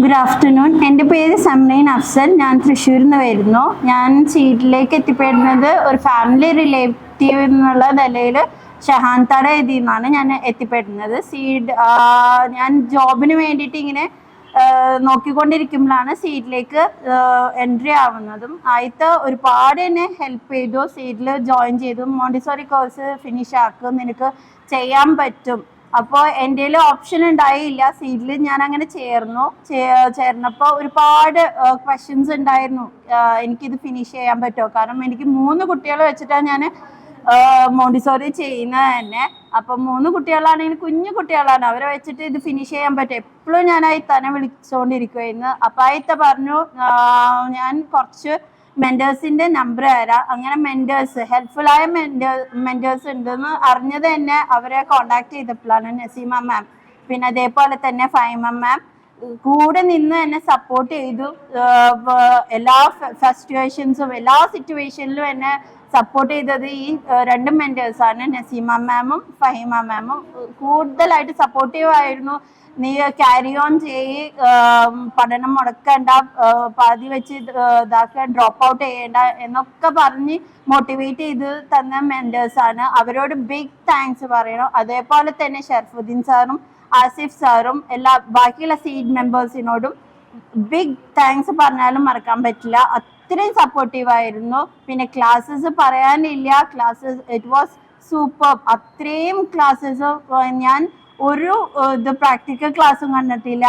Good afternoon. എൻ്റെ പേര് സമീൻ അഫ്സൽ. ഞാൻ തൃശ്ശൂരിൽ നിന്ന് വരുന്നു. ഞാൻ സീഡിലേക്ക് എത്തിപ്പെടുന്നത് ഒരു ഫാമിലി റിലേറ്റീവ് എന്നുള്ള നിലയിൽ ഷഹാൻതാട ഇതിൽ നിന്നാണ് ഞാൻ എത്തിപ്പെടുന്നത്. ഞാൻ ജോബിന് വേണ്ടിയിട്ട് ഇങ്ങനെ നോക്കിക്കൊണ്ടിരിക്കുമ്പോഴാണ് സീഡിലേക്ക് എൻട്രി ആവുന്നതും. ആദ്യത്തെ ഒരുപാട് എന്നെ ഹെൽപ്പ് ചെയ്തു. സീഡിൽ ജോയിൻ ചെയ്തു. മോണ്ടിസോറി കോഴ്സ് ഫിനിഷ് ആക്കും, നിനക്ക് ചെയ്യാൻ പറ്റും. അപ്പോൾ എൻ്റെ ഓപ്ഷൻ ഉണ്ടായില്ല. സീഡിൽ ഞാൻ അങ്ങനെ ചേർന്നപ്പോൾ ഒരുപാട് ക്വസ്റ്റ്യൻസ് ഉണ്ടായിരുന്നു. എനിക്കിത് ഫിനിഷ് ചെയ്യാൻ പറ്റുമോ? കാരണം എനിക്ക് 3 കുട്ടികളെ വെച്ചിട്ടാണ് ഞാൻ മോണ്ടിസോറി ചെയ്യുന്നത് തന്നെ. അപ്പം 3 കുട്ടികളാണെങ്കിൽ കുഞ്ഞു കുട്ടികളാണ്, അവരെ വെച്ചിട്ട് ഇത് ഫിനിഷ് ചെയ്യാൻ പറ്റും. എപ്പോഴും ഞാൻ തന്നെ വിളിച്ചുകൊണ്ടിരിക്കുമായിരുന്നു. അപ്പം ആയിത്ത പറഞ്ഞു ഞാൻ കുറച്ച് മെൻറ്റേഴ്സിൻ്റെ നമ്പർ തരാം. അങ്ങനെ ഹെൽപ്ഫുള്ളായ മെൻറ്റേഴ്സ് ഉണ്ടെന്ന് അറിഞ്ഞത് തന്നെ അവരെ കോണ്ടാക്ട് ചെയ്തപ്പോഴാണ്. നസീമ മാം, പിന്നെ അതേപോലെ തന്നെ ഫൈമ മാം കൂടെ നിന്ന് എന്നെ സപ്പോർട്ട് ചെയ്തു. എല്ലാ എല്ലാ സിറ്റുവേഷനിലും എന്നെ സപ്പോർട്ട് ചെയ്തത് ഈ 2 മെൻറ്റേഴ്സാണ്. നസീമ മാമും ഫഹിമ മാമും കൂടുതലായിട്ട് സപ്പോർട്ടീവ് ആയിരുന്നു. നീ ക്യാരി ഓൺ പഠനം മുടക്കണ്ട, പാതി വെച്ച് ഡ്രോപ്പ് ഔട്ട് ചെയ്യേണ്ട എന്നൊക്കെ പറഞ്ഞ് മോട്ടിവേറ്റ് ചെയ്ത് തന്ന മെൻറ്റേഴ്സാണ്. അവരോട് ബിഗ് താങ്ക്സ് പറയണം. അതേപോലെ തന്നെ ഷർഫുദ്ദീൻ സാറും ആസിഫ് സാറും ബാക്കിയുള്ള സീഡ് മെമ്പേഴ്സിനോടും ബിഗ് താങ്ക്സ് പറഞ്ഞാലും മറക്കാൻ പറ്റില്ല. അത്രയും സപ്പോർട്ടീവായിരുന്നു. പിന്നെ ക്ലാസ്സസ് പറയാനില്ല, ഇറ്റ് വാസ് സൂപ്പർ. അത്രയും ക്ലാസ്സസ് ഞാൻ ഒരു പ്രാക്ടിക്കൽ ക്ലാസ്സും കണ്ടിട്ടില്ല.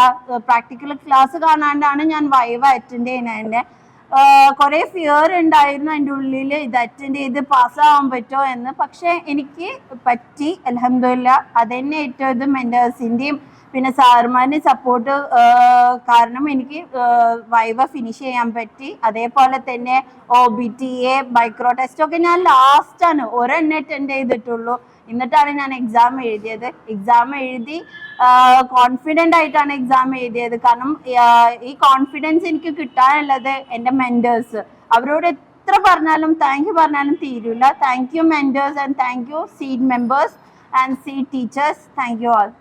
പ്രാക്ടിക്കൽ ക്ലാസ് കാണാണ്ടാണ് ഞാൻ വൈവ അറ്റൻഡ് ചെയ്യുന്നത്. കുറേ ഫിയർ ഉണ്ടായിരുന്നു എൻ്റെ ഉള്ളിൽ, ഇത് അറ്റൻഡ് ചെയ്ത് പാസ്സാവാൻ പറ്റുമോ എന്ന്. പക്ഷെ എനിക്ക് പറ്റി, അൽഹംദുലില്ലാ. അതെന്നെ ഏറ്റവും മെൻറ്റേഴ്സിൻ്റെയും പിന്നെ സാറുമാരുടെയും സപ്പോർട്ട് കാരണം എനിക്ക് വൈവ ഫിനിഷ് ചെയ്യാൻ പറ്റി. അതേപോലെ തന്നെ OBTA മൈക്രോ ടെസ്റ്റൊക്കെ ഞാൻ ലാസ്റ്റാണ് ഒരെണ്ണം അറ്റൻഡ് ചെയ്തിട്ടുള്ളൂ. എന്നിട്ടാണ് ഞാൻ എക്സാം എഴുതിയത്. എക്സാം എഴുതി കോൺഫിഡൻ്റ് ആയിട്ടാണ് എക്സാം എഴുതിയത്. കാരണം ഈ കോൺഫിഡൻസ് എനിക്ക് കിട്ടാനുള്ളത് എൻ്റെ മെൻറ്റേഴ്സ്. അവരോട് എത്ര പറഞ്ഞാലും താങ്ക് യു പറഞ്ഞാലും തീരില്ല. Thank you mentors and thank you seed members and seed teachers. Thank you all.